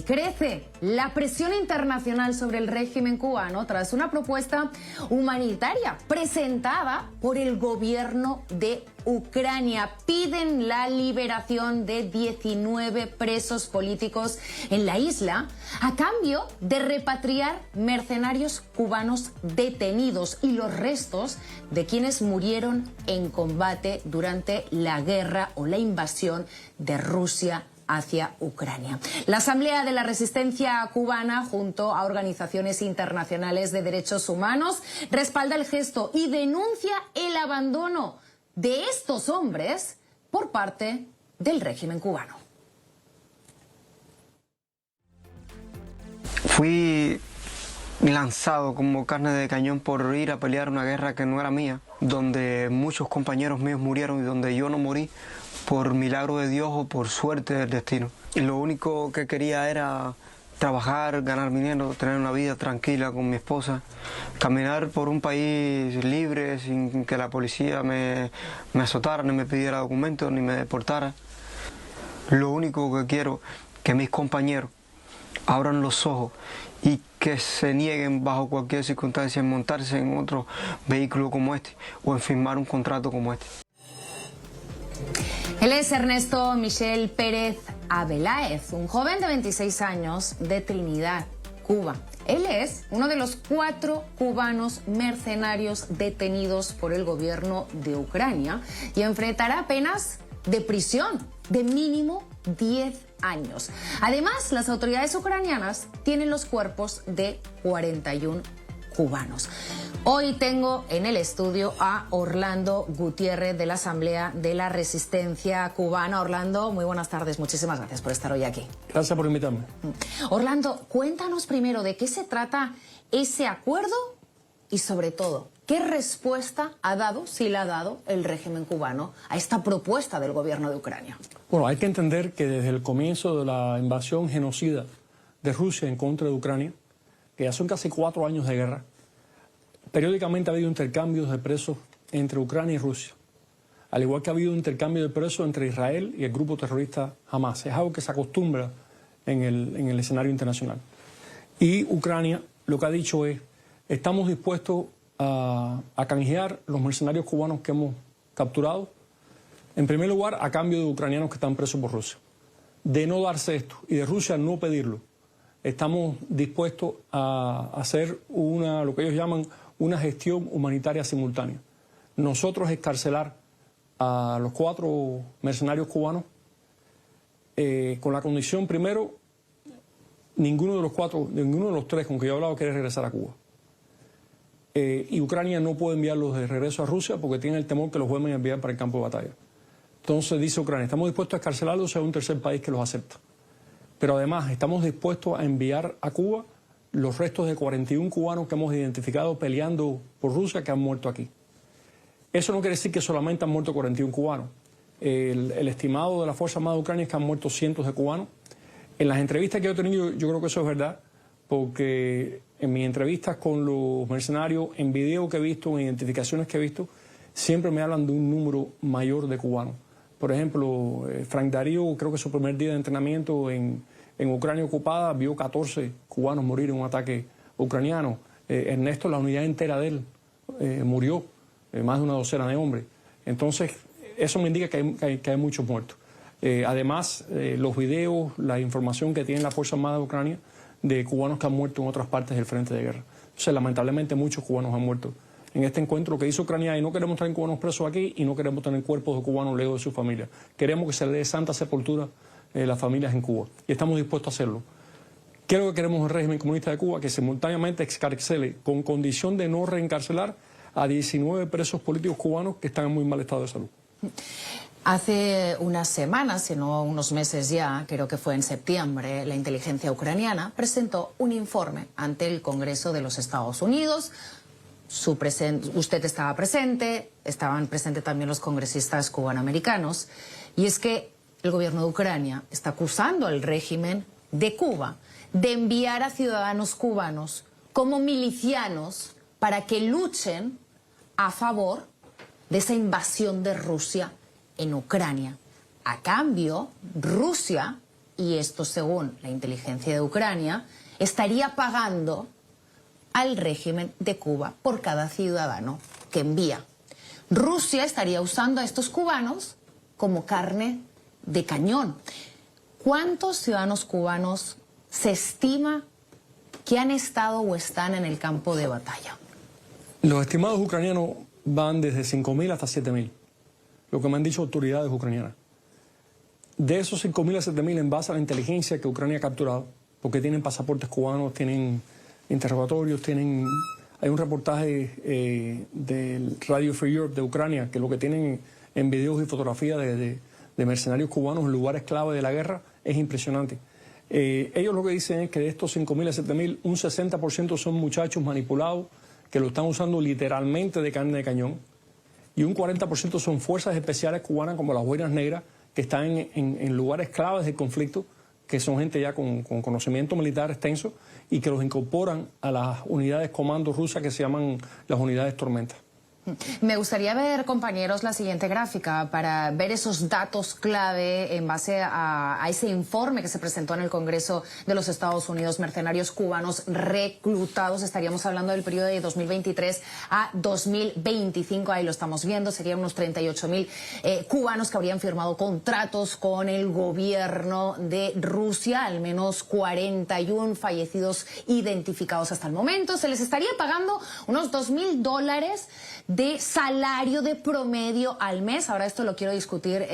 Crece la presión internacional sobre el régimen cubano tras una propuesta humanitaria presentada por el gobierno de Ucrania. Piden la liberación de 19 presos políticos en la isla a cambio de repatriar mercenarios cubanos detenidos y los restos de quienes murieron en combate durante la guerra o la invasión de Rusia hacia Ucrania. La Asamblea de la Resistencia Cubana, junto a organizaciones internacionales de derechos humanos, respalda el gesto y denuncia el abandono de estos hombres por parte del régimen cubano. Fui lanzado como carne de cañón por ir a pelear una guerra que no era mía, donde muchos compañeros míos murieron y donde yo no morí por milagro de Dios o por suerte del destino. Y lo único que quería era trabajar, ganar dinero, tener una vida tranquila con mi esposa, caminar por un país libre sin que la policía me azotara, ni me pidiera documentos, ni me deportara. Lo único que quiero es que mis compañeros abran los ojos y que se nieguen bajo cualquier circunstancia en montarse en otro vehículo como este o en firmar un contrato como este. Él es Ernesto Michel Pérez Abeláez, un joven de 26 años de Trinidad, Cuba. Él es uno de los 4 cubanos mercenarios detenidos por el gobierno de Ucrania y enfrentará penas de prisión de mínimo 10 años. Además, las autoridades ucranianas tienen los cuerpos de 41 cubanos. Hoy tengo en el estudio a Orlando Gutiérrez de la Asamblea de la Resistencia Cubana. Orlando, muy buenas tardes. Muchísimas gracias por estar hoy aquí. Gracias por invitarme. Orlando, cuéntanos primero de qué se trata ese acuerdo y sobre todo, ¿qué respuesta ha dado, si la ha dado, el régimen cubano a esta propuesta del gobierno de Ucrania? Bueno, hay que entender que desde el comienzo de la invasión genocida de Rusia en contra de Ucrania, que ya son casi 4 años de guerra, periódicamente ha habido intercambios de presos entre Ucrania y Rusia, al igual que ha habido intercambio de presos entre Israel y el grupo terrorista Hamas. Es algo que se acostumbra en el escenario internacional. Y Ucrania lo que ha dicho es, estamos dispuestos a canjear los mercenarios cubanos que hemos capturado, en primer lugar a cambio de ucranianos que están presos por Rusia. De no darse esto y de Rusia no pedirlo, estamos dispuestos a hacer lo que ellos llaman una gestión humanitaria simultánea. Nosotros excarcelar a los 4 mercenarios cubanos con la condición, primero, ninguno de los 3 con que yo he hablado quiere regresar a Cuba. Y Ucrania no puede enviarlos de regreso a Rusia porque tiene el temor que los vuelvan a enviar para el campo de batalla. Entonces dice Ucrania, estamos dispuestos a excarcelarlos a un tercer país que los acepta. Pero además estamos dispuestos a enviar a Cuba los restos de 41 cubanos que hemos identificado peleando por Rusia que han muerto aquí. Eso no quiere decir que solamente han muerto 41 cubanos. El estimado de la Fuerza Armada de Ucrania es que han muerto cientos de cubanos. En las entrevistas que yo he tenido, yo creo que eso es verdad, porque en mis entrevistas con los mercenarios, en videos que he visto, en identificaciones que he visto, siempre me hablan de un número mayor de cubanos. Por ejemplo, Frank Darío, creo que su primer día de entrenamiento en Ucrania ocupada, vio 14 cubanos morir en un ataque ucraniano. Ernesto, la unidad entera de él, murió, más de una docena de hombres. Entonces, eso me indica que hay muchos muertos. Además, los videos, la información que tiene la Fuerza Armada de Ucrania de cubanos que han muerto en otras partes del frente de guerra. Entonces, lamentablemente, muchos cubanos han muerto en este encuentro que hizo Ucrania, y no queremos tener cubanos presos aquí y no queremos tener cuerpos de cubanos lejos de su familia. Queremos que se le dé santa sepultura a las familias en Cuba y estamos dispuestos a hacerlo. ¿Qué es lo que queremos el régimen comunista de Cuba? Que simultáneamente excarcele con condición de no reencarcelar a 19 presos políticos cubanos que están en muy mal estado de salud. Hace unas semanas, si no unos meses ya, creo que fue en septiembre, la inteligencia ucraniana presentó un informe ante el Congreso de los Estados Unidos. Usted estaba presente, estaban presentes también los congresistas cubanoamericanos, y es que el gobierno de Ucrania está acusando al régimen de Cuba de enviar a ciudadanos cubanos como milicianos para que luchen a favor de esa invasión de Rusia en Ucrania. A cambio, Rusia y esto según la inteligencia de Ucrania, estaría pagando al régimen de Cuba por cada ciudadano que envía. Rusia estaría usando a estos cubanos como carne de cañón. ¿Cuántos ciudadanos cubanos se estima que han estado o están en el campo de batalla? Los estimados ucranianos van desde 5.000 hasta 7.000, lo que me han dicho autoridades ucranianas. De esos 5.000 a 7.000, en base a la inteligencia que Ucrania ha capturado, porque tienen pasaportes cubanos, tienen interrogatorios, hay un reportaje del Radio Free Europe de Ucrania, que lo que tienen en videos y fotografías de mercenarios cubanos en lugares clave de la guerra es impresionante. Ellos lo que dicen es que de estos 5.000 a 7.000, un 60% son muchachos manipulados que lo están usando literalmente de carne de cañón, y un 40% son fuerzas especiales cubanas como las Boinas Negras, que están en lugares claves del conflicto, que son gente ya con conocimiento militar extenso y que los incorporan a las unidades comando rusas que se llaman las unidades Tormenta. Me gustaría ver, compañeros, la siguiente gráfica para ver esos datos clave en base a ese informe que se presentó en el Congreso de los Estados Unidos. Mercenarios cubanos reclutados. Estaríamos hablando del periodo de 2023 a 2025. Ahí lo estamos viendo. Serían unos 38.000 cubanos que habrían firmado contratos con el gobierno de Rusia. Al menos 41 fallecidos identificados hasta el momento. Se les estaría pagando unos $2.000 de salario de promedio al mes. Ahora esto lo quiero discutir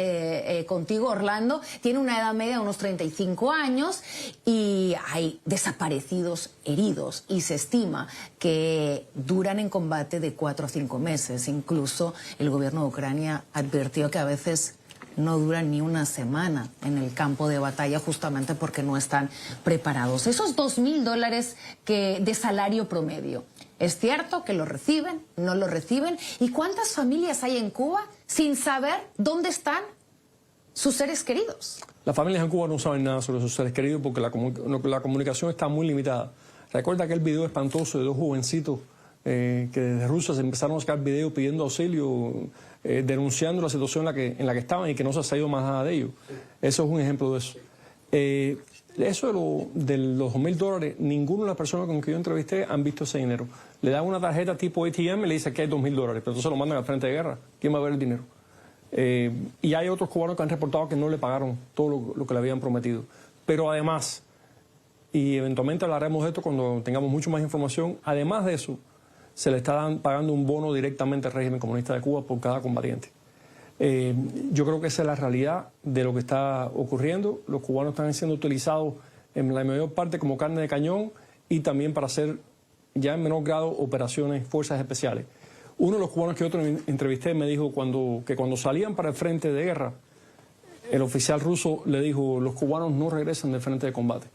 contigo, Orlando. Tiene una edad media de unos 35 años y hay desaparecidos, heridos, y se estima que duran en combate de 4 a 5 meses. Incluso el gobierno de Ucrania advirtió que a veces no duran ni una semana en el campo de batalla justamente porque no están preparados. Esos $2.000 de salario promedio, ¿es cierto que lo reciben? ¿No lo reciben? ¿Y cuántas familias hay en Cuba sin saber dónde están sus seres queridos? Las familias en Cuba no saben nada sobre sus seres queridos porque la comunicación está muy limitada. Recuerda aquel video espantoso de 2 jovencitos que desde Rusia se empezaron a sacar videos pidiendo auxilio, denunciando la situación en la que estaban y que no se ha sabido más nada de ellos. Eso es un ejemplo de eso. Eso de los $2.000, ninguna de las personas con que yo entrevisté han visto ese dinero. Le dan una tarjeta tipo ATM y le dicen que hay $2.000, pero entonces lo mandan al frente de guerra. ¿Quién va a ver el dinero? Y hay otros cubanos que han reportado que no le pagaron todo lo que le habían prometido. Pero además, y eventualmente hablaremos de esto cuando tengamos mucho más información, además de eso, se le está pagando un bono directamente al régimen comunista de Cuba por cada combatiente. Yo creo que esa es la realidad de lo que está ocurriendo. Los cubanos están siendo utilizados en la mayor parte como carne de cañón y también para hacer ya en menor grado operaciones, fuerzas especiales. Uno de los cubanos que yo entrevisté me dijo que cuando salían para el frente de guerra, el oficial ruso le dijo: los cubanos no regresan del frente de combate.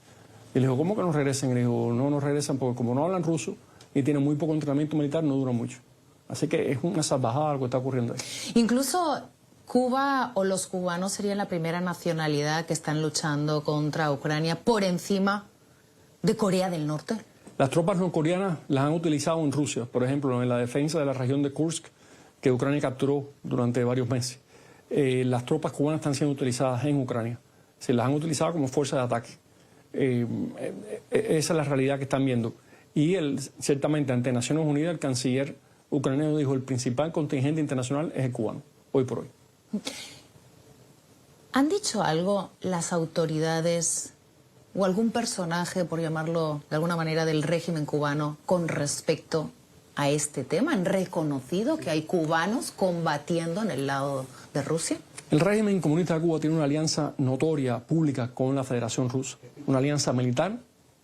Y le dijo: ¿cómo que no regresan? Y le dijo: no regresan porque como no hablan ruso y tienen muy poco entrenamiento militar, no duran mucho. Así que es una salvajada lo que está ocurriendo ahí. Incluso Cuba o los cubanos serían la primera nacionalidad que están luchando contra Ucrania por encima de Corea del Norte. Las tropas norcoreanas las han utilizado en Rusia, por ejemplo, en la defensa de la región de Kursk, que Ucrania capturó durante varios meses. Las tropas cubanas están siendo utilizadas en Ucrania. Se las han utilizado como fuerza de ataque. Esa es la realidad que están viendo. Y ciertamente ante Naciones Unidas el canciller ucraniano dijo: el principal contingente internacional es el cubano, hoy por hoy. ¿Han dicho algo las autoridades o algún personaje, por llamarlo de alguna manera, del régimen cubano con respecto a este tema? ¿Han reconocido que hay cubanos combatiendo en el lado de Rusia? El régimen comunista de Cuba tiene una alianza notoria, pública, con la Federación Rusa. Una alianza militar.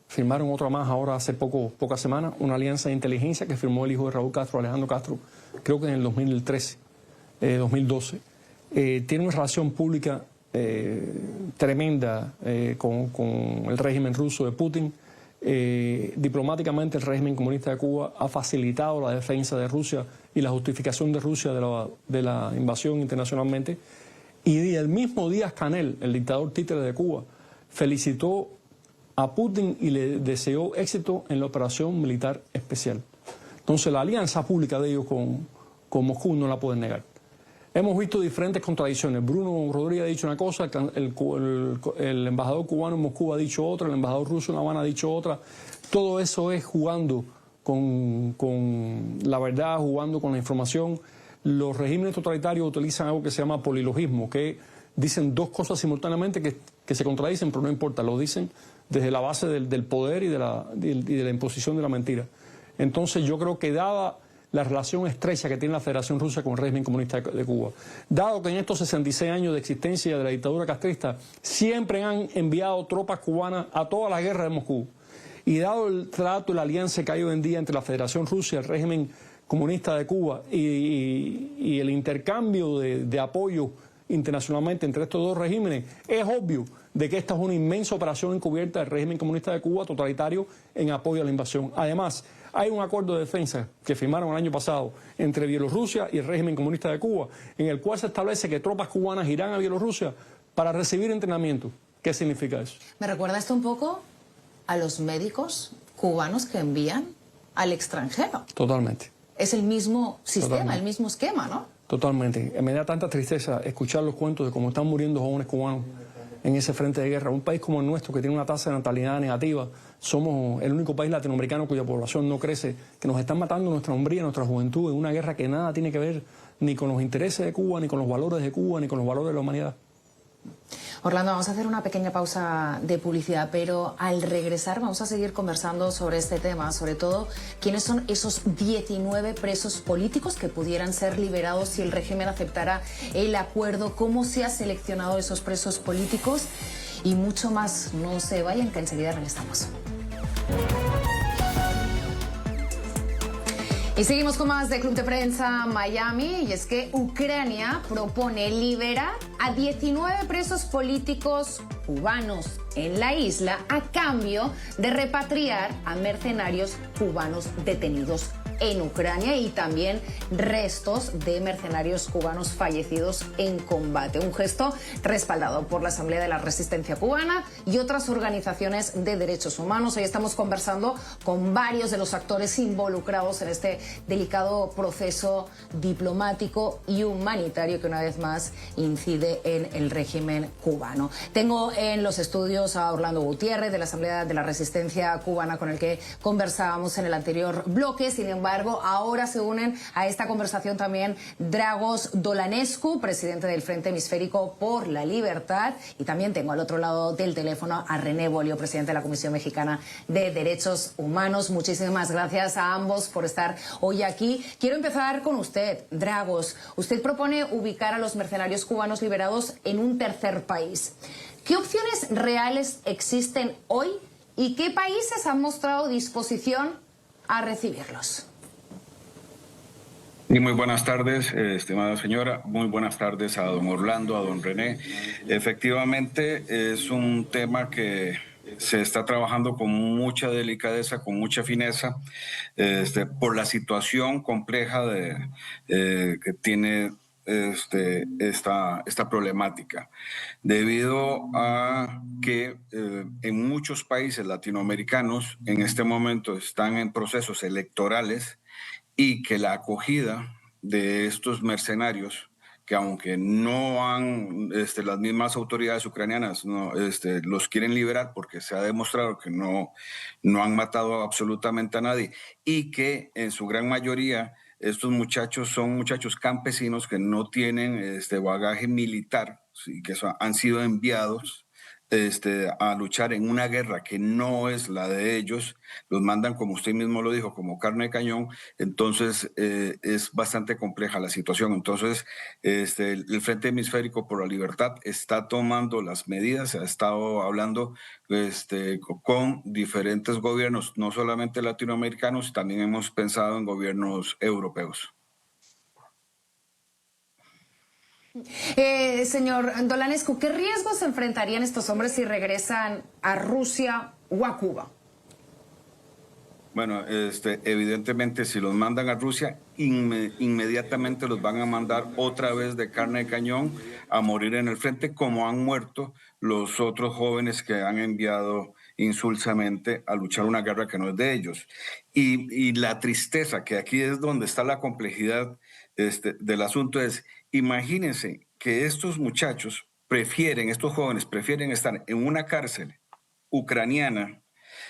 Firmaron otra más ahora hace pocas semanas, una alianza de inteligencia que firmó el hijo de Raúl Castro, Alejandro Castro, creo que en el 2012. Tiene una relación pública tremenda con el régimen ruso de Putin. Diplomáticamente el régimen comunista de Cuba ha facilitado la defensa de Rusia y la justificación de Rusia de la invasión internacionalmente. Y el mismo Díaz-Canel, el dictador títere de Cuba, felicitó a Putin y le deseó éxito en la operación militar especial. Entonces la alianza pública de ellos con Moscú no la pueden negar. hemos visto diferentes contradicciones. Bruno Rodríguez ha dicho una cosa, el embajador cubano en Moscú ha dicho otra, el embajador ruso en La Habana ha dicho otra. Todo eso es jugando con la verdad, jugando con la información. Los regímenes totalitarios utilizan algo que se llama polilogismo, que dicen dos cosas simultáneamente que se contradicen, pero no importa, lo dicen desde la base del poder y de la imposición de la mentira. Entonces yo creo que dada la relación estrecha que tiene la Federación Rusa con el régimen comunista de Cuba, dado que en estos 66 años de existencia de la dictadura castrista siempre han enviado tropas cubanas a toda la guerra de Moscú, y dado el trato y la alianza que hay hoy en día entre la Federación Rusa y el régimen comunista de Cuba y el intercambio de apoyo internacionalmente entre estos dos regímenes, es obvio de que esta es una inmensa operación encubierta del régimen comunista de Cuba totalitario en apoyo a la invasión. Además, hay un acuerdo de defensa que firmaron el año pasado entre Bielorrusia y el régimen comunista de Cuba, en el cual se establece que tropas cubanas irán a Bielorrusia para recibir entrenamiento. ¿Qué significa eso? ¿Me recuerda esto un poco a los médicos cubanos que envían al extranjero? Totalmente. Es el mismo sistema, Totalmente. el mismo esquema, ¿no? Totalmente. Me da tanta tristeza escuchar los cuentos de cómo están muriendo jóvenes cubanos en ese frente de guerra. Un país como el nuestro, que tiene una tasa de natalidad negativa, somos el único país latinoamericano cuya población no crece, que nos están matando nuestra hombría, nuestra juventud, en una guerra que nada tiene que ver ni con los intereses de Cuba, ni con los valores de Cuba, ni con los valores de la humanidad. Orlando, vamos a hacer una pequeña pausa de publicidad, pero al regresar vamos a seguir conversando sobre este tema, sobre todo quiénes son esos 19 presos políticos que pudieran ser liberados si el régimen aceptara el acuerdo, cómo se ha seleccionado esos presos políticos y mucho más. No se vayan, que enseguida regresamos. Y seguimos con más de Club de Prensa Miami, y es que Ucrania propone liberar a 19 presos políticos cubanos en la isla a cambio de repatriar a mercenarios cubanos detenidos en Ucrania y también restos de mercenarios cubanos fallecidos en combate. Un gesto respaldado por la Asamblea de la Resistencia Cubana y otras organizaciones de derechos humanos. Hoy estamos conversando con varios de los actores involucrados en este delicado proceso diplomático y humanitario que una vez más incide en el régimen cubano. Tengo en los estudios a Orlando Gutiérrez de la Asamblea de la Resistencia Cubana, con el que conversábamos en el anterior bloque. Sin embargo, ahora se unen a esta conversación también Dragos Dolanescu, presidente del Frente Hemisférico por la Libertad, y también tengo al otro lado del teléfono a René Bolio, presidente de la Comisión Mexicana de Derechos Humanos. Muchísimas gracias a ambos por estar hoy aquí. Quiero empezar con usted, Dragos. Usted propone ubicar a los mercenarios cubanos liberados en un tercer país. ¿Qué opciones reales existen hoy y qué países han mostrado disposición a recibirlos? Y muy buenas tardes, estimada señora. Muy buenas tardes a don Orlando, a don René. Efectivamente, es un tema que se está trabajando con mucha delicadeza, con mucha fineza, por la situación compleja que tiene esta problemática, debido a que en muchos países latinoamericanos en este momento están en procesos electorales y que la acogida de estos mercenarios, que aunque no han, las mismas autoridades ucranianas los quieren liberar porque se ha demostrado que no han matado absolutamente a nadie, y que en su gran mayoría estos muchachos son muchachos campesinos que no tienen bagaje militar y que han sido enviados a luchar en una guerra que no es la de ellos, los mandan, como usted mismo lo dijo, como carne de cañón. Entonces es bastante compleja la situación. Entonces el Frente Hemisférico por la Libertad está tomando las medidas, ha estado hablando con diferentes gobiernos, no solamente latinoamericanos, también hemos pensado en gobiernos europeos. Señor Dolanescu, ¿qué riesgos enfrentarían estos hombres si regresan a Rusia o a Cuba? Bueno, evidentemente si los mandan a Rusia, inmediatamente los van a mandar otra vez de carne de cañón a morir en el frente, como han muerto los otros jóvenes que han enviado insulsamente a luchar una guerra que no es de ellos. Y la tristeza, que aquí es donde está la complejidad, del asunto es, imagínense que estos muchachos estos jóvenes prefieren estar en una cárcel ucraniana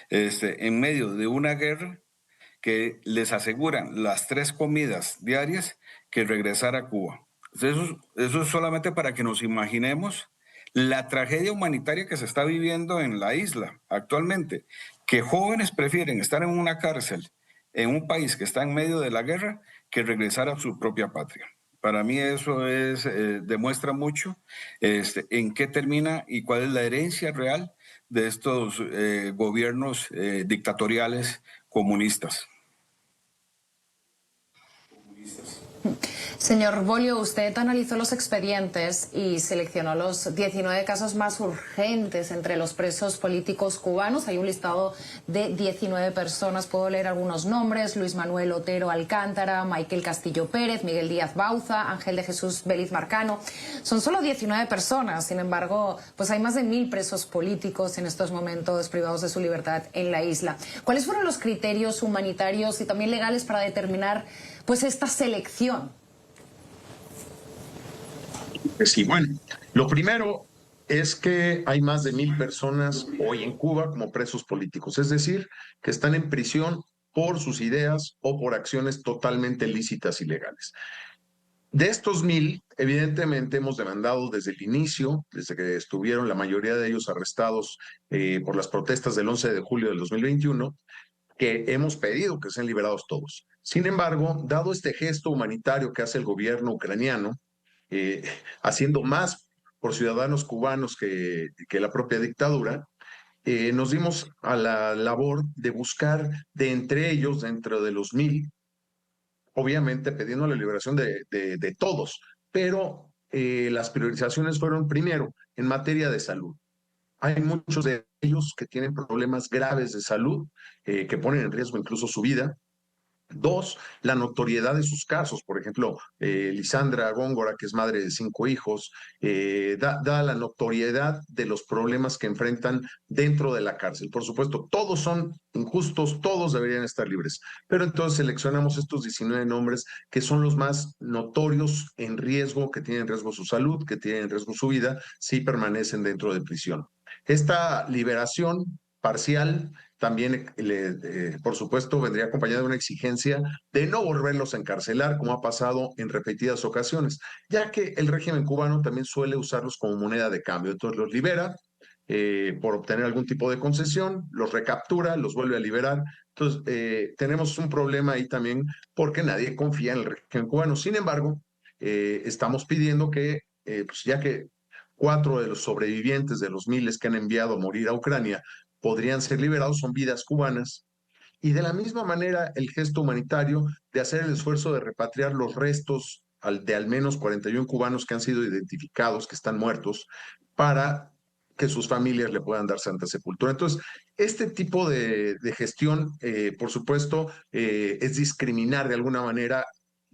en medio de una guerra que les aseguran las 3 comidas diarias que regresar a Cuba. Eso es solamente para que nos imaginemos la tragedia humanitaria que se está viviendo en la isla actualmente, que jóvenes prefieren estar en una cárcel en un país que está en medio de la guerra que regresar a su propia patria. Para mí eso demuestra mucho en qué termina y cuál es la herencia real de estos gobiernos dictatoriales comunistas. Señor Bolio, usted analizó los expedientes y seleccionó los 19 casos más urgentes entre los presos políticos cubanos. Hay un listado de 19 personas, puedo leer algunos nombres: Luis Manuel Otero Alcántara, Michael Castillo Pérez, Miguel Díaz Bauza, Ángel de Jesús Vélez Marcano. Son solo 19 personas, sin embargo, pues hay más de 1000 presos políticos en estos momentos privados de su libertad en la isla. ¿Cuáles fueron los criterios humanitarios y también legales para determinar pues esta selección? Sí, bueno, lo primero es que hay más de 1000 personas hoy en Cuba como presos políticos, es decir, que están en prisión por sus ideas o por acciones totalmente lícitas y legales. De estos 1000, evidentemente hemos demandado desde el inicio, desde que estuvieron la mayoría de ellos arrestados por las protestas del 11 de julio del 2021, que hemos pedido que sean liberados todos. Sin embargo, dado este gesto humanitario que hace el gobierno ucraniano, haciendo más por ciudadanos cubanos que la propia dictadura, nos dimos a la labor de buscar de entre ellos, dentro de los 1000, obviamente pidiendo la liberación de todos, pero las priorizaciones fueron primero en materia de salud. Hay muchos de ellos que tienen problemas graves de salud, que ponen en riesgo incluso su vida. 2, la notoriedad de sus casos. Por ejemplo, Lisandra Góngora, que es madre de 5 hijos, da la notoriedad de los problemas que enfrentan dentro de la cárcel. Por supuesto, todos son injustos, todos deberían estar libres, pero entonces seleccionamos estos 19 nombres que son los más notorios en riesgo, que tienen en riesgo su salud, que tienen en riesgo su vida, si permanecen dentro de prisión. Esta liberación parcial también, por supuesto, vendría acompañada de una exigencia de no volverlos a encarcelar, como ha pasado en repetidas ocasiones, ya que el régimen cubano también suele usarlos como moneda de cambio. Entonces los libera por obtener algún tipo de concesión, los recaptura, los vuelve a liberar. Entonces tenemos un problema ahí también porque nadie confía en el régimen cubano. Sin embargo, estamos pidiendo que, pues ya que 4 de los sobrevivientes de los miles que han enviado a morir a Ucrania podrían ser liberados, son vidas cubanas, y de la misma manera el gesto humanitario de hacer el esfuerzo de repatriar los restos de al menos 41 cubanos que han sido identificados, que están muertos, para que sus familias le puedan dar santa sepultura. Entonces, este tipo de gestión, por supuesto, es discriminar de alguna manera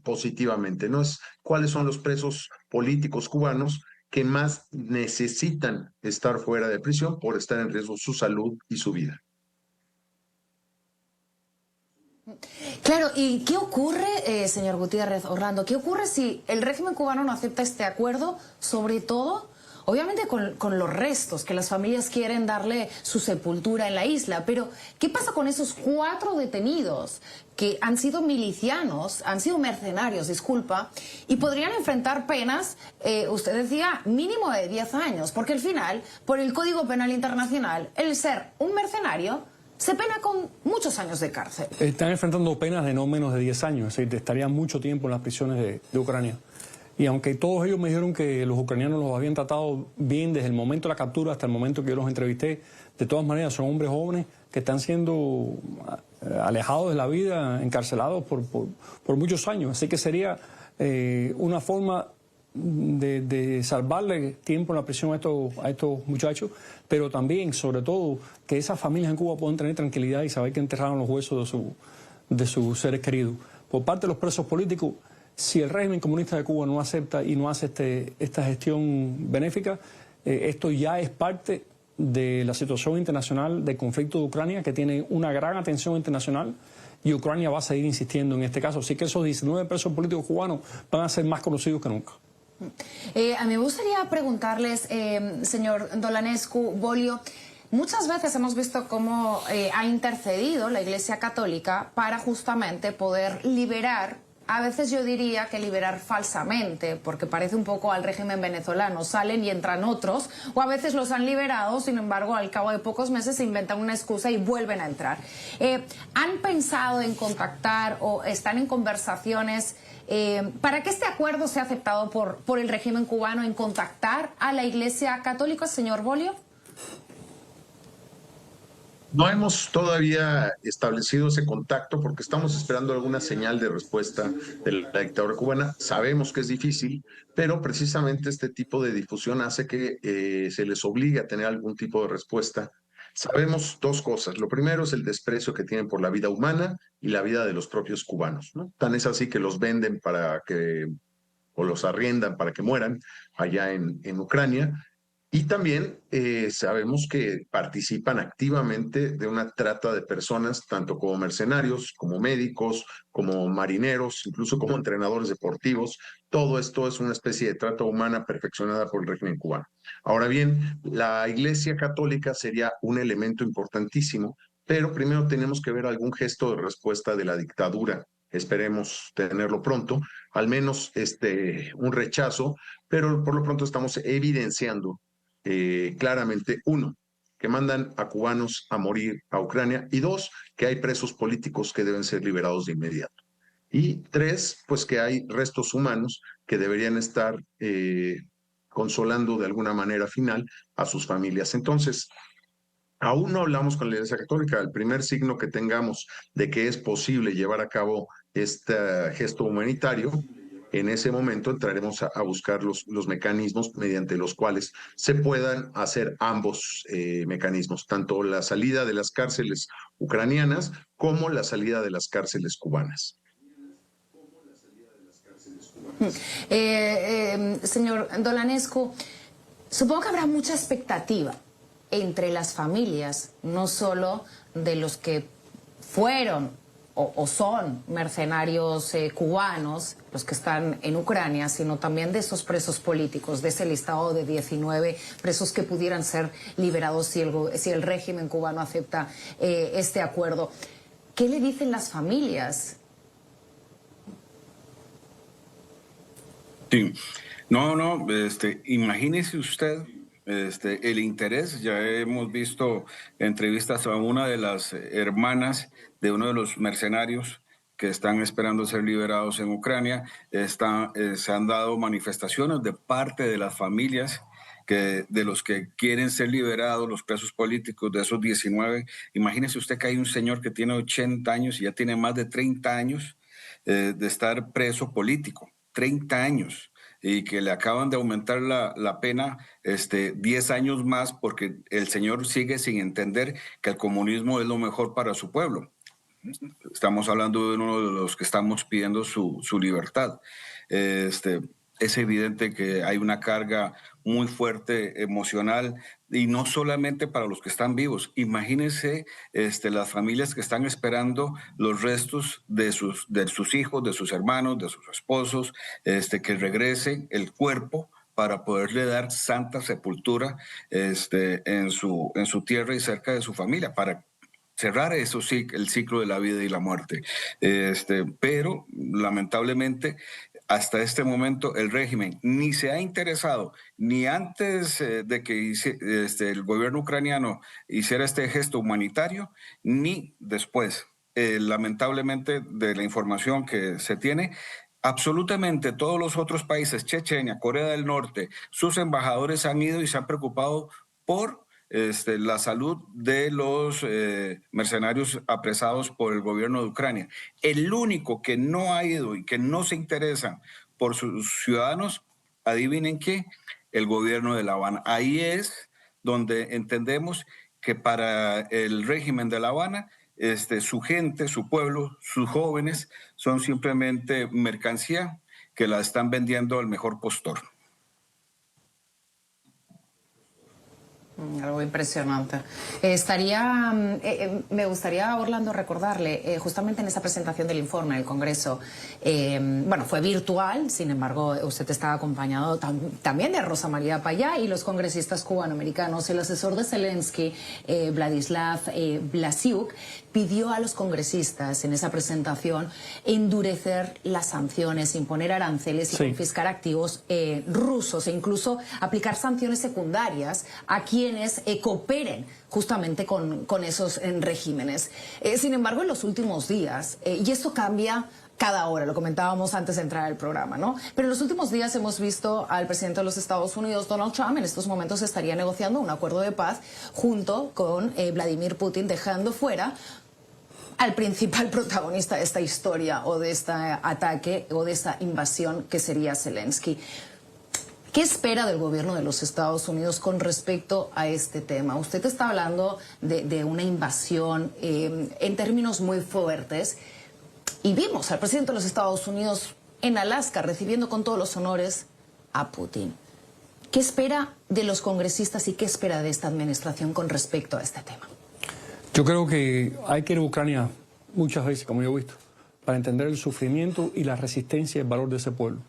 positivamente, ¿no? Es cuáles son los presos políticos cubanos que más necesitan estar fuera de prisión por estar en riesgo su salud y su vida. Claro, ¿y qué ocurre, señor Gutiérrez, Orlando? ¿Qué ocurre si el régimen cubano no acepta este acuerdo? Sobre todo, obviamente con los restos, que las familias quieren darle su sepultura en la isla, pero ¿qué pasa con esos 4 detenidos que han sido milicianos, han sido mercenarios, disculpa, y podrían enfrentar penas, usted decía, mínimo de 10 años, porque al final, por el Código Penal Internacional, el ser un mercenario se pena con muchos años de cárcel? Están enfrentando penas de no menos de 10 años, es decir, estarían mucho tiempo en las prisiones de Ucrania. Y aunque todos ellos me dijeron que los ucranianos los habían tratado bien desde el momento de la captura hasta el momento que yo los entrevisté, de todas maneras son hombres jóvenes que están siendo alejados de la vida, encarcelados por muchos años. Así que sería una forma de salvarle tiempo en la prisión a estos muchachos, pero también, sobre todo, que esas familias en Cuba puedan tener tranquilidad y saber que enterraron los huesos de sus seres queridos. Por parte de los presos políticos, si el régimen comunista de Cuba no acepta y no hace esta gestión benéfica, esto ya es parte de la situación internacional del conflicto de Ucrania, que tiene una gran atención internacional, y Ucrania va a seguir insistiendo en este caso. Así que esos 19 presos políticos cubanos van a ser más conocidos que nunca. A mí me gustaría preguntarles, señor Dolanescu, Bolio, muchas veces hemos visto cómo ha intercedido la Iglesia Católica para justamente poder liberar, a veces yo diría que liberar falsamente, porque parece un poco al régimen venezolano, salen y entran otros, o a veces los han liberado, sin embargo al cabo de pocos meses se inventan una excusa y vuelven a entrar. ¿Han pensado en contactar o están en conversaciones para que este acuerdo sea aceptado por el régimen cubano, en contactar a la Iglesia Católica, señor Bolio? No hemos todavía establecido ese contacto porque estamos esperando alguna señal de respuesta de la dictadura cubana. Sabemos que es difícil, pero precisamente este tipo de difusión hace que se les obligue a tener algún tipo de respuesta. Sabemos dos cosas. Lo primero es el desprecio que tienen por la vida humana y la vida de los propios cubanos, ¿no? Tan es así que los venden o los arriendan para que mueran allá en Ucrania. Y también sabemos que participan activamente de una trata de personas, tanto como mercenarios, como médicos, como marineros, incluso como entrenadores deportivos. Todo esto es una especie de trata humana perfeccionada por el régimen cubano. Ahora bien, la Iglesia Católica sería un elemento importantísimo, pero primero tenemos que ver algún gesto de respuesta de la dictadura. Esperemos tenerlo pronto, al menos un rechazo, pero por lo pronto estamos evidenciando claramente, uno, que mandan a cubanos a morir a Ucrania, y dos, que hay presos políticos que deben ser liberados de inmediato. Y tres, pues que hay restos humanos que deberían estar consolando de alguna manera final a sus familias. Entonces, aún no hablamos con la Iglesia Católica. El primer signo que tengamos de que es posible llevar a cabo este gesto humanitario, en ese momento entraremos a buscar los mecanismos mediante los cuales se puedan hacer ambos mecanismos, tanto la salida de las cárceles ucranianas como la salida de las cárceles cubanas. Señor Dolanescu, supongo que habrá mucha expectativa entre las familias, no solo de los que fueron o son mercenarios cubanos, los que están en Ucrania, sino también de esos presos políticos, de ese listado de 19 presos que pudieran ser liberados si el régimen cubano acepta este acuerdo. ¿Qué le dicen las familias? Sí, no, imagínese usted el interés. Ya hemos visto entrevistas a una de las hermanas de uno de los mercenarios que están esperando ser liberados en Ucrania. Se han dado manifestaciones de parte de las familias de los que quieren ser liberados, los presos políticos de esos 19. Imagínese usted que hay un señor que tiene 80 años y ya tiene más de 30 años de estar preso político. 30 años, y que le acaban de aumentar la pena 10 años más porque el señor sigue sin entender que el comunismo es lo mejor para su pueblo. Estamos hablando de uno de los que estamos pidiendo su libertad. Es evidente que hay una carga muy fuerte emocional, y no solamente para los que están vivos. Imagínense las familias que están esperando los restos de sus hijos, de sus hermanos, de sus esposos, que regrese el cuerpo para poderle dar santa sepultura en su tierra y cerca de su familia, para cerrar eso sí, el ciclo de la vida y la muerte. Pero lamentablemente hasta este momento el régimen ni se ha interesado, ni antes de que el gobierno ucraniano hiciera este gesto humanitario, ni después. Lamentablemente, de la información que se tiene, absolutamente todos los otros países, Chechenia, Corea del Norte, sus embajadores han ido y se han preocupado por la salud de los mercenarios apresados por el gobierno de Ucrania. El único que no ha ido y que no se interesa por sus ciudadanos, adivinen qué, el gobierno de La Habana. Ahí es donde entendemos que para el régimen de La Habana, su gente, su pueblo, sus jóvenes son simplemente mercancía que la están vendiendo al mejor postor. Algo impresionante. Me gustaría, Orlando, recordarle, justamente en esa presentación del informe del Congreso, fue virtual, sin embargo, usted estaba acompañado también de Rosa María Payá y los congresistas cubanoamericanos. El asesor de Zelensky, Vladislav Blasiuk, pidió a los congresistas en esa presentación endurecer las sanciones, imponer aranceles y confiscar activos rusos e incluso aplicar sanciones secundarias a quienes cooperen justamente con esos regímenes. Sin embargo, en los últimos días, y esto cambia cada hora, lo comentábamos antes de entrar al programa, ¿no? Pero en los últimos días hemos visto al presidente de los Estados Unidos, Donald Trump, en estos momentos estaría negociando un acuerdo de paz junto con Vladimir Putin, dejando fuera al principal protagonista de esta historia o de este ataque o de esta invasión que sería Zelensky. ¿Qué espera del gobierno de los Estados Unidos con respecto a este tema? Usted está hablando de una invasión en términos muy fuertes y vimos al presidente de los Estados Unidos en Alaska recibiendo con todos los honores a Putin. ¿Qué espera de los congresistas y qué espera de esta administración con respecto a este tema? Yo creo que hay que ir a Ucrania muchas veces, como yo he visto, para entender el sufrimiento y la resistencia y el valor de ese pueblo.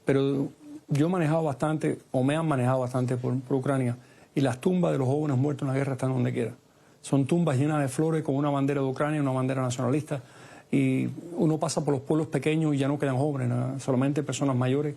Pero yo he manejado bastante, o me han manejado bastante por Ucrania, y las tumbas de los jóvenes muertos en la guerra están donde quiera. Son tumbas llenas de flores con una bandera de Ucrania, una bandera nacionalista, y uno pasa por los pueblos pequeños y ya no quedan jóvenes, ¿no? Solamente personas mayores.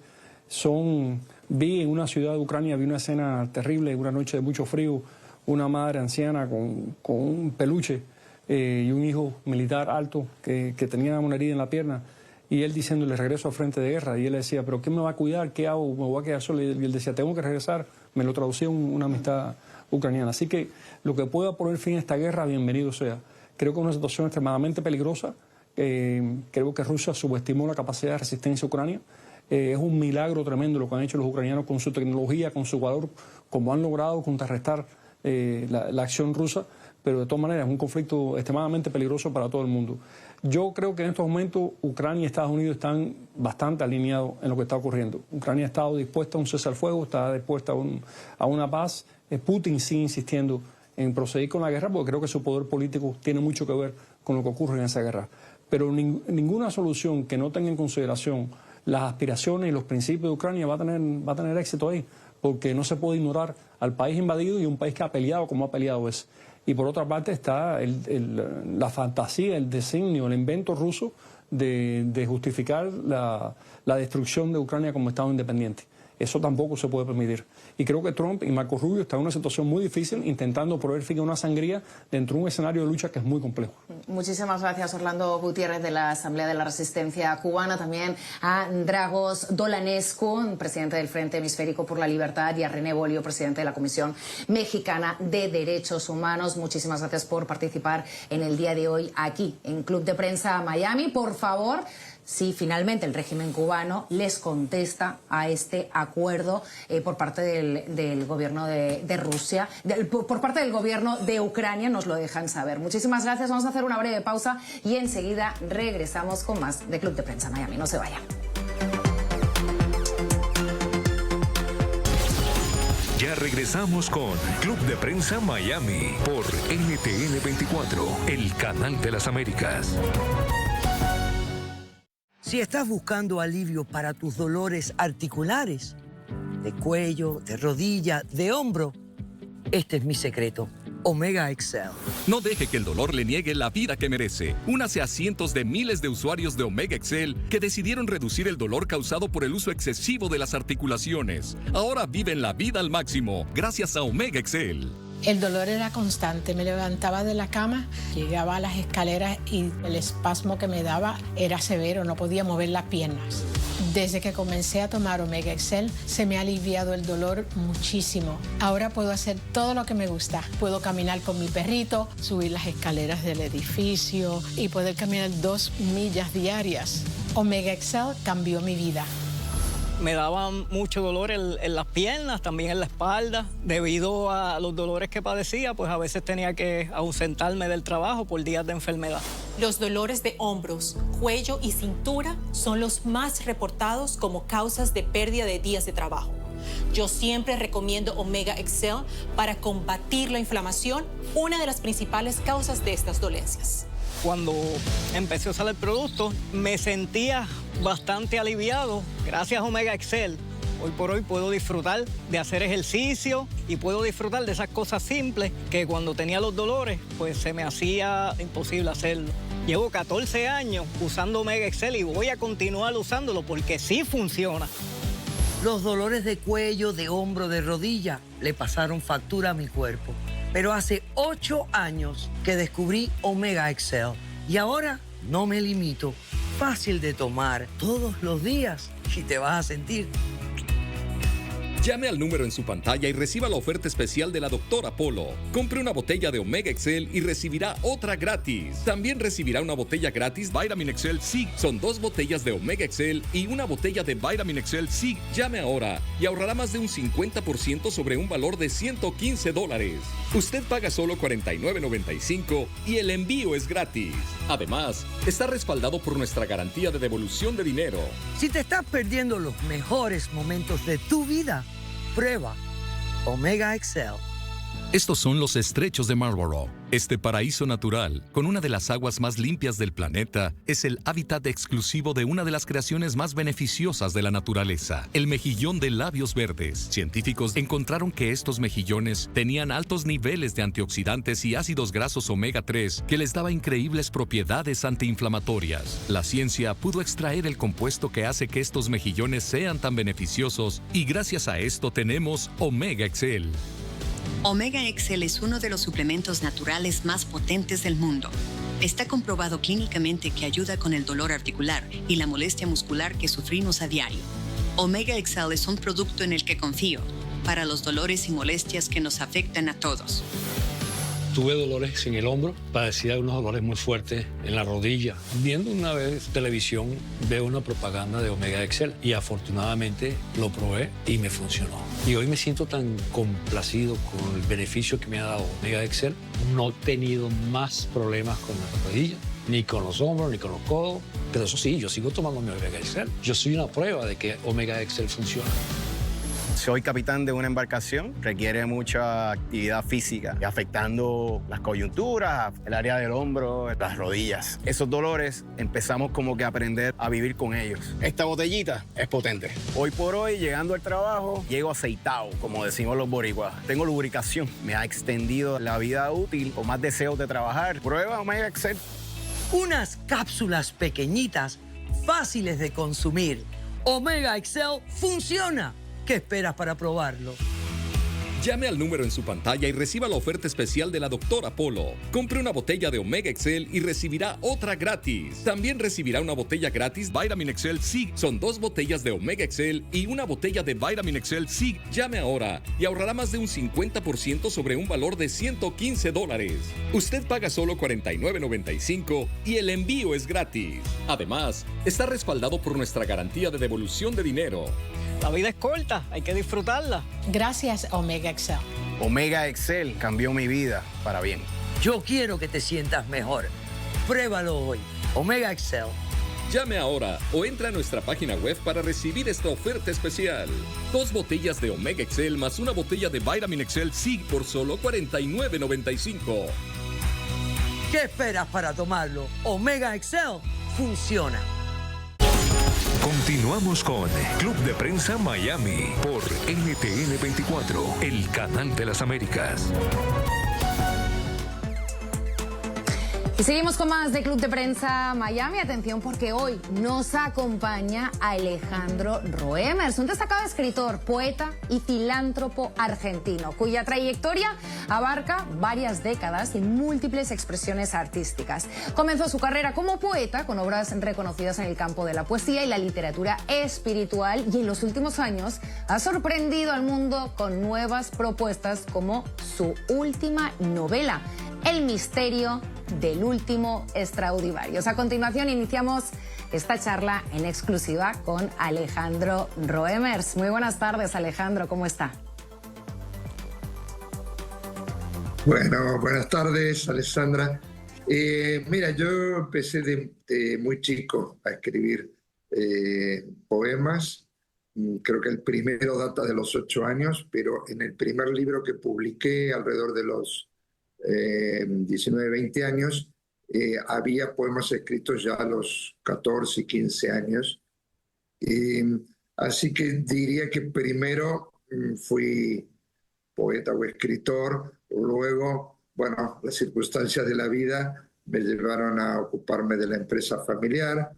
Vi en una ciudad de Ucrania, vi una escena terrible, una noche de mucho frío, una madre anciana con un peluche y un hijo militar alto que tenía una herida en la pierna, y él diciéndole regreso al frente de guerra, y él le decía, pero ¿quién me va a cuidar? ¿Qué hago? ¿Me voy a quedar solo? Y él decía, tengo que regresar. Me lo traducía una amistad ucraniana. Así que lo que pueda poner fin a esta guerra, bienvenido sea. Creo que es una situación extremadamente peligrosa. Creo que Rusia subestimó la capacidad de resistencia a Ucrania. Es un milagro tremendo lo que han hecho los ucranianos con su tecnología, con su valor, como han logrado contrarrestar la acción rusa, pero de todas maneras es un conflicto extremadamente peligroso para todo el mundo. Yo creo que en estos momentos Ucrania y Estados Unidos están bastante alineados en lo que está ocurriendo. Ucrania ha estado dispuesta a un cese al fuego, está dispuesta a una paz. Putin sigue insistiendo en proseguir con la guerra porque creo que su poder político tiene mucho que ver con lo que ocurre en esa guerra. Pero ninguna solución que no tenga en consideración las aspiraciones y los principios de Ucrania va a tener éxito ahí, porque no se puede ignorar al país invadido y un país que ha peleado como ha peleado ese. Y por otra parte está la fantasía, el designio, el invento ruso de justificar la destrucción de Ucrania como Estado independiente. Eso tampoco se puede permitir. Y creo que Trump y Marco Rubio están en una situación muy difícil intentando poner fin a una sangría dentro de un escenario de lucha que es muy complejo. Muchísimas gracias, Orlando Gutiérrez, de la Asamblea de la Resistencia Cubana. También a Dragos Dolanescu, presidente del Frente Hemisférico por la Libertad, y a René Bolio, presidente de la Comisión Mexicana de Derechos Humanos. Muchísimas gracias por participar en el día de hoy aquí en Club de Prensa Miami. Por favor, si finalmente el régimen cubano les contesta a este acuerdo por parte del gobierno de Rusia, por parte del gobierno de Ucrania, nos lo dejan saber. Muchísimas gracias, vamos a hacer una breve pausa y enseguida regresamos con más de Club de Prensa Miami. No se vayan. Ya regresamos con Club de Prensa Miami por NTN 24, el canal de las Américas. Si estás buscando alivio para tus dolores articulares, de cuello, de rodilla, de hombro, este es mi secreto. Omega Excel. No deje que el dolor le niegue la vida que merece. Únase a cientos de miles de usuarios de Omega Excel que decidieron reducir el dolor causado por el uso excesivo de las articulaciones. Ahora viven la vida al máximo gracias a Omega Excel. El dolor era constante, me levantaba de la cama, llegaba a las escaleras y el espasmo que me daba era severo, no podía mover las piernas. Desde que comencé a tomar Omega Excel, se me ha aliviado el dolor muchísimo. Ahora puedo hacer todo lo que me gusta. Puedo caminar con mi perrito, subir las escaleras del edificio y poder caminar 2 millas diarias. Omega Excel cambió mi vida. Me daba mucho dolor en las piernas, también en la espalda. Debido a los dolores que padecía, pues a veces tenía que ausentarme del trabajo por días de enfermedad. Los dolores de hombros, cuello y cintura son los más reportados como causas de pérdida de días de trabajo. Yo siempre recomiendo Omega Excel para combatir la inflamación, una de las principales causas de estas dolencias. Cuando empecé a usar el producto, me sentía bastante aliviado. Gracias a Omega Excel, hoy por hoy puedo disfrutar de hacer ejercicio y puedo disfrutar de esas cosas simples que cuando tenía los dolores, pues se me hacía imposible hacerlo. Llevo 14 años usando Omega Excel y voy a continuar usándolo porque sí funciona. Los dolores de cuello, de hombro, de rodilla le pasaron factura a mi cuerpo. Pero hace 8 años que descubrí Omega Excel y ahora no me limito. Fácil de tomar todos los días y te vas a sentir. Llame al número en su pantalla y reciba la oferta especial de la doctora Polo. Compre una botella de Omega Excel y recibirá otra gratis. También recibirá una botella gratis Vitamin Excel SIG. Son 2 botellas de Omega Excel y una botella de Vitamin Excel SIG. Llame ahora y ahorrará más de un 50% sobre un valor de $115. Usted paga solo $49.95 y el envío es gratis. Además, está respaldado por nuestra garantía de devolución de dinero. Si te estás perdiendo los mejores momentos de tu vida, prueba Omega Excel. Estos son los estrechos de Marlborough. Este paraíso natural, con una de las aguas más limpias del planeta, es el hábitat exclusivo de una de las creaciones más beneficiosas de la naturaleza, el mejillón de labios verdes. Científicos encontraron que estos mejillones tenían altos niveles de antioxidantes y ácidos grasos omega 3 que les daba increíbles propiedades antiinflamatorias. La ciencia pudo extraer el compuesto que hace que estos mejillones sean tan beneficiosos y gracias a esto tenemos Omega Excel. Omega Excel es uno de los suplementos naturales más potentes del mundo. Está comprobado clínicamente que ayuda con el dolor articular y la molestia muscular que sufrimos a diario. Omega Excel es un producto en el que confío para los dolores y molestias que nos afectan a todos. Tuve dolores en el hombro, padecía unos dolores muy fuertes en la rodilla. Viendo una vez televisión, veo una propaganda de Omega Excel y afortunadamente lo probé y me funcionó. Y hoy me siento tan complacido con el beneficio que me ha dado Omega Excel. No he tenido más problemas con la rodilla, ni con los hombros, ni con los codos. Pero eso sí, yo sigo tomando mi Omega Excel. Yo soy una prueba de que Omega Excel funciona. Soy capitán de una embarcación, requiere mucha actividad física, afectando las coyunturas, el área del hombro, las rodillas. Esos dolores empezamos como que a aprender a vivir con ellos. Esta botellita es potente. Hoy por hoy, llegando al trabajo, llego aceitado, como decimos los boricuas. Tengo lubricación, me ha extendido la vida útil, con más deseos de trabajar. Prueba Omega Excel. Unas cápsulas pequeñitas, fáciles de consumir. Omega Excel funciona. ¿Qué esperas para probarlo? Llame al número en su pantalla y reciba la oferta especial de la doctora Polo. Compre una botella de Omega Excel y recibirá otra gratis. También recibirá una botella gratis Vitamin Excel SIG. Son 2 botellas de Omega Excel y una botella de Vitamin Excel SIG. Llame ahora y ahorrará más de un 50% sobre un valor de $115. Usted paga solo $49.95 y el envío es gratis. Además, está respaldado por nuestra garantía de devolución de dinero. La vida es corta, hay que disfrutarla. Gracias, Omega Excel. Omega Excel cambió mi vida para bien. Yo quiero que te sientas mejor. Pruébalo hoy. Omega Excel. Llame ahora o entra a nuestra página web para recibir esta oferta especial. 2 botellas de Omega Excel más una botella de Vitamin Excel SIG por solo $49.95. ¿Qué esperas para tomarlo? Omega Excel funciona. Continuamos con Club de Prensa Miami por NTN 24, el canal de las Américas. Y seguimos con más de Club de Prensa Miami. Atención porque hoy nos acompaña Alejandro Roemers, un destacado escritor, poeta y filántropo argentino, cuya trayectoria abarca varias décadas y múltiples expresiones artísticas. Comenzó su carrera como poeta con obras reconocidas en el campo de la poesía y la literatura espiritual y en los últimos años ha sorprendido al mundo con nuevas propuestas como su última novela, El misterio del último Stradivarius. A continuación iniciamos esta charla en exclusiva con Alejandro Roemers. Muy buenas tardes, Alejandro, ¿cómo está? Bueno, buenas tardes, Alessandra. Mira, yo empecé de muy chico a escribir poemas. creo que el primero data de los 8 años, pero en el primer libro que publiqué alrededor de los 19, 20 años, había poemas escritos ya a los 14 y 15 años. Así que diría que primero fui poeta o escritor, luego, bueno, las circunstancias de la vida me llevaron a ocuparme de la empresa familiar,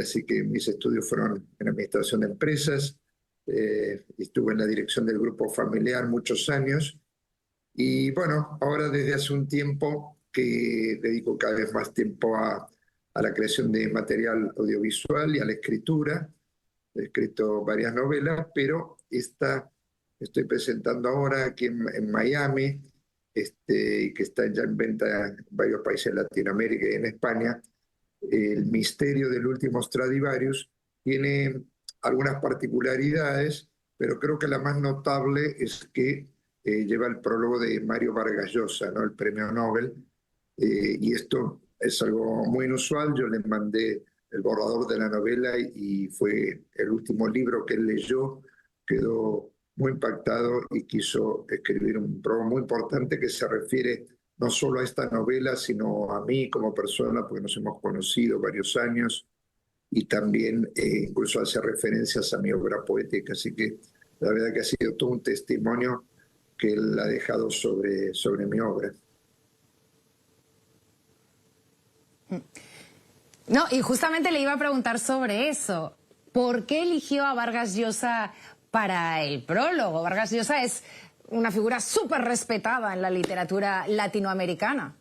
así que mis estudios fueron en administración de empresas, estuve en la dirección del grupo familiar muchos años, y bueno, ahora desde hace un tiempo que dedico cada vez más tiempo a la creación de material audiovisual y a la escritura. He escrito varias novelas, pero esta estoy presentando ahora aquí en Miami, que está ya en venta en varios países de Latinoamérica y en España. El misterio del último Stradivarius tiene algunas particularidades, pero creo que la más notable es que lleva el prólogo de Mario Vargas Llosa, ¿no? El premio Nobel, y esto es algo muy inusual. Yo le mandé el borrador de la novela y fue el último libro que él leyó, quedó muy impactado y quiso escribir un prólogo muy importante que se refiere no solo a esta novela, sino a mí como persona, porque nos hemos conocido varios años, y también incluso hace referencias a mi obra poética. Así que la verdad que ha sido todo un testimonio que él ha dejado sobre mi obra. No, y justamente le iba a preguntar sobre eso. ¿Por qué eligió a Vargas Llosa para el prólogo? Vargas Llosa es una figura súper respetada en la literatura latinoamericana.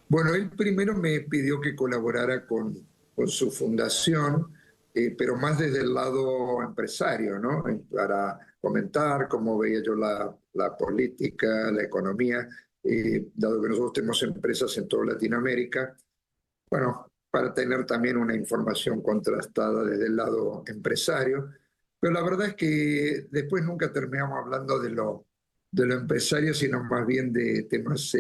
Bueno, él primero me pidió que colaborara con su fundación, pero más desde el lado empresario, ¿no? Para comentar cómo veía yo la política, la economía, dado que nosotros tenemos empresas en toda Latinoamérica, bueno, para tener también una información contrastada desde el lado empresario. Pero la verdad es que después nunca terminamos hablando de lo empresario, sino más bien de temas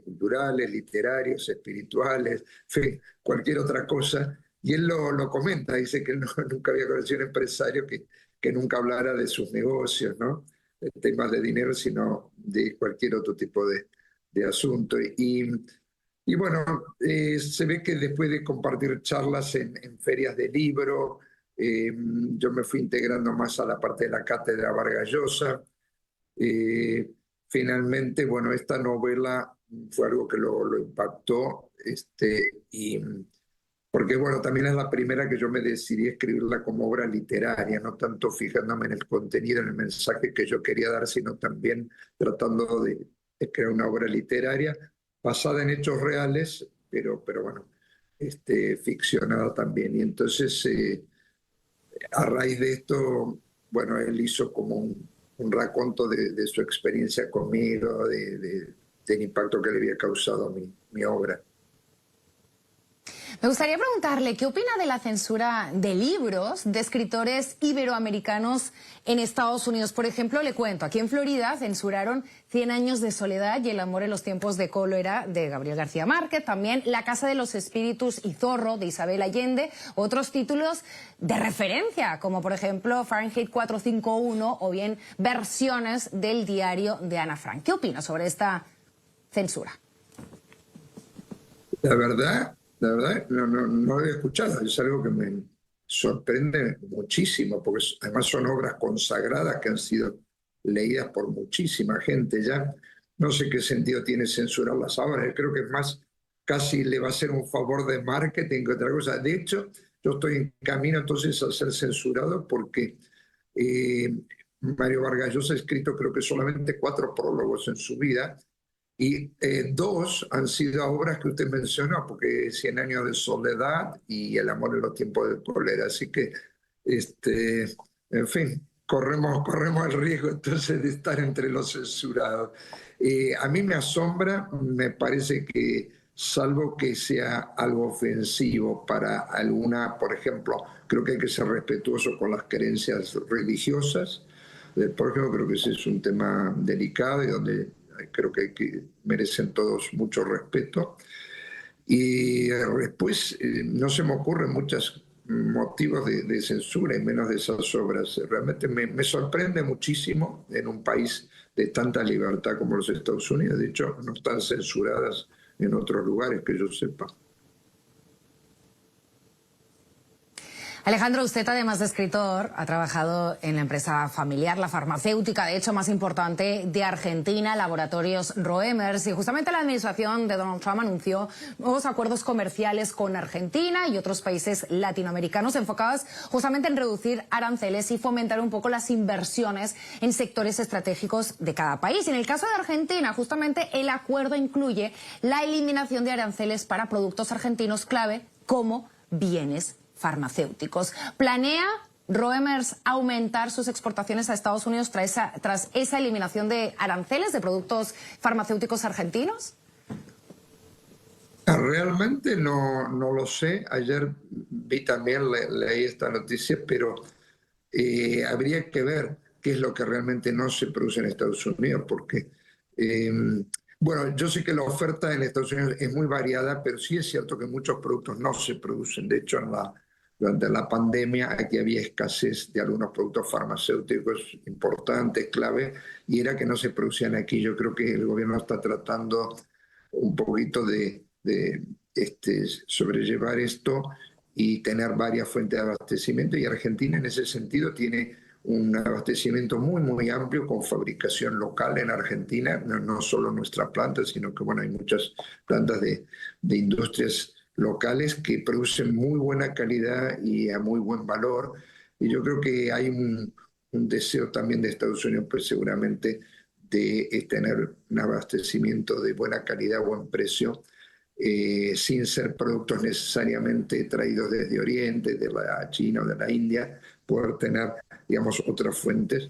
culturales, literarios, espirituales, fe, cualquier otra cosa. Y él lo comenta, dice que él nunca había conocido a un empresario que nunca hablara de sus negocios, ¿no? De temas de dinero, sino de cualquier otro tipo de asunto. Y bueno, se ve que después de compartir charlas en ferias de libro, yo me fui integrando más a la parte de la cátedra Vargas Llosa. Finalmente, bueno, esta novela fue algo que lo impactó, porque bueno, también es la primera que yo me decidí a escribirla como obra literaria, no tanto fijándome en el contenido, en el mensaje que yo quería dar, sino también tratando de crear una obra literaria basada en hechos reales, pero bueno, ficcionada también. Y entonces, a raíz de esto, bueno, él hizo como un raconto de su experiencia conmigo, del impacto que le había causado mi obra. Me gustaría preguntarle, ¿qué opina de la censura de libros de escritores iberoamericanos en Estados Unidos? Por ejemplo, le cuento, aquí en Florida censuraron 100 años de soledad y el amor en los tiempos de cólera de Gabriel García Márquez, también La casa de los espíritus y Zorro de Isabel Allende, otros títulos de referencia, como por ejemplo Fahrenheit 451 o bien versiones del diario de Ana Frank. ¿Qué opina sobre esta censura? La verdad, no lo he escuchado. Es algo que me sorprende muchísimo, porque además son obras consagradas que han sido leídas por muchísima gente ya. No sé qué sentido tiene censurarlas ahora. Yo creo que más casi le va a hacer un favor de marketing que otra cosa. De hecho, yo estoy en camino entonces a ser censurado porque Mario Vargas Llosa ha escrito creo que solamente 4 prólogos en su vida, y 2 han sido obras que usted mencionó, porque 100 años de soledad y El amor en los tiempos de cólera. Así que, en fin, corremos el riesgo entonces de estar entre los censurados. A mí me asombra, me parece que, salvo que sea algo ofensivo para alguna, por ejemplo, creo que hay que ser respetuoso con las creencias religiosas. Por ejemplo, creo que ese es un tema delicado y donde creo que merecen todos mucho respeto. Y después no se me ocurren muchas motivos de censura y menos de esas obras. Realmente me sorprende muchísimo en un país de tanta libertad como los Estados Unidos. De hecho, no están censuradas en otros lugares que yo sepa. Alejandro, usted además de escritor ha trabajado en la empresa familiar, la farmacéutica, de hecho más importante de Argentina, Laboratorios Roemers, y justamente la administración de Donald Trump anunció nuevos acuerdos comerciales con Argentina y otros países latinoamericanos enfocados justamente en reducir aranceles y fomentar un poco las inversiones en sectores estratégicos de cada país. En el caso de Argentina, justamente el acuerdo incluye la eliminación de aranceles para productos argentinos clave como bienes farmacéuticos. ¿Planea Roemers aumentar sus exportaciones a Estados Unidos tras esa eliminación de aranceles de productos farmacéuticos argentinos? Realmente no lo sé. Ayer vi también, leí esta noticia, pero habría que ver qué es lo que realmente no se produce en Estados Unidos, porque bueno, yo sé que la oferta en Estados Unidos es muy variada, pero sí es cierto que muchos productos no se producen. De hecho, durante la pandemia aquí había escasez de algunos productos farmacéuticos importantes, clave, y era que no se producían aquí. Yo creo que el gobierno está tratando un poquito de sobrellevar esto y tener varias fuentes de abastecimiento, y Argentina en ese sentido tiene un abastecimiento muy, muy amplio con fabricación local en Argentina, no solo nuestra planta, sino que bueno, hay muchas plantas de industrias locales que producen muy buena calidad y a muy buen valor. Y yo creo que hay un deseo también de Estados Unidos, pues seguramente, de tener un abastecimiento de buena calidad, buen precio, sin ser productos necesariamente traídos desde Oriente, de la China o de la India, poder tener, digamos, otras fuentes.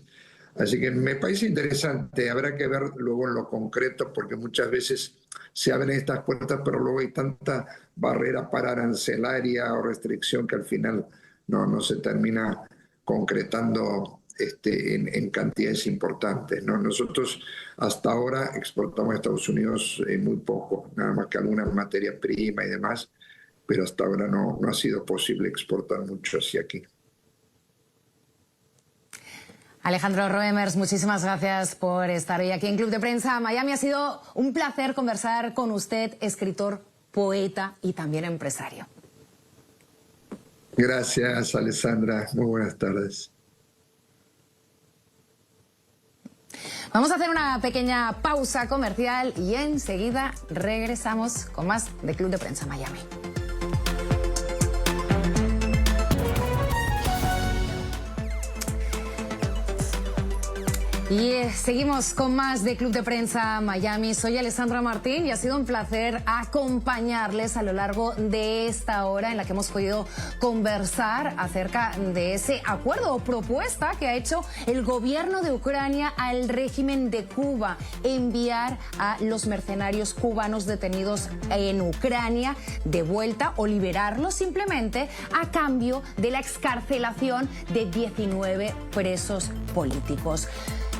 Así que me parece interesante, habrá que ver luego en lo concreto, porque muchas veces se abren estas puertas, pero luego hay tanta barrera para arancelaria o restricción que al final no se termina concretando en cantidades importantes, ¿no? Nosotros hasta ahora exportamos a Estados Unidos muy poco, nada más que algunas materias primas y demás, pero hasta ahora no ha sido posible exportar mucho hacia aquí. Alejandro Roemers, muchísimas gracias por estar hoy aquí en Club de Prensa Miami. Ha sido un placer conversar con usted, escritor, poeta y también empresario. Gracias, Alessandra. Muy buenas tardes. Vamos a hacer una pequeña pausa comercial y enseguida regresamos con más de Club de Prensa Miami. Y seguimos con más de Club de Prensa Miami. Soy Alessandra Martín y ha sido un placer acompañarles a lo largo de esta hora en la que hemos podido conversar acerca de ese acuerdo o propuesta que ha hecho el gobierno de Ucrania al régimen de Cuba, enviar a los mercenarios cubanos detenidos en Ucrania de vuelta o liberarlos simplemente a cambio de la excarcelación de 19 presos políticos.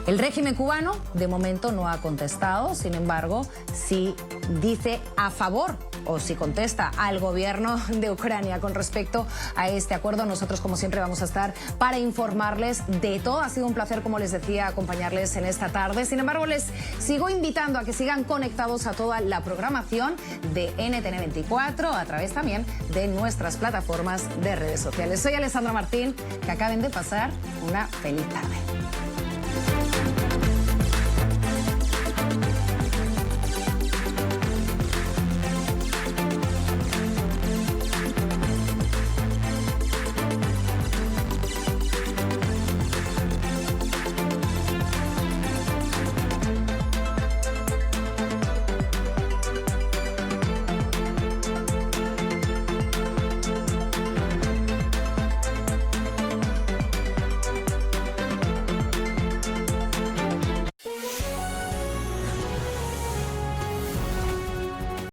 El régimen cubano de momento no ha contestado, sin embargo, si dice a favor o si contesta al gobierno de Ucrania con respecto a este acuerdo, nosotros como siempre vamos a estar para informarles de todo. Ha sido un placer, como les decía, acompañarles en esta tarde. Sin embargo, les sigo invitando a que sigan conectados a toda la programación de NTN 24 a través también de nuestras plataformas de redes sociales. Soy Alessandra Martín, que acaben de pasar una feliz tarde.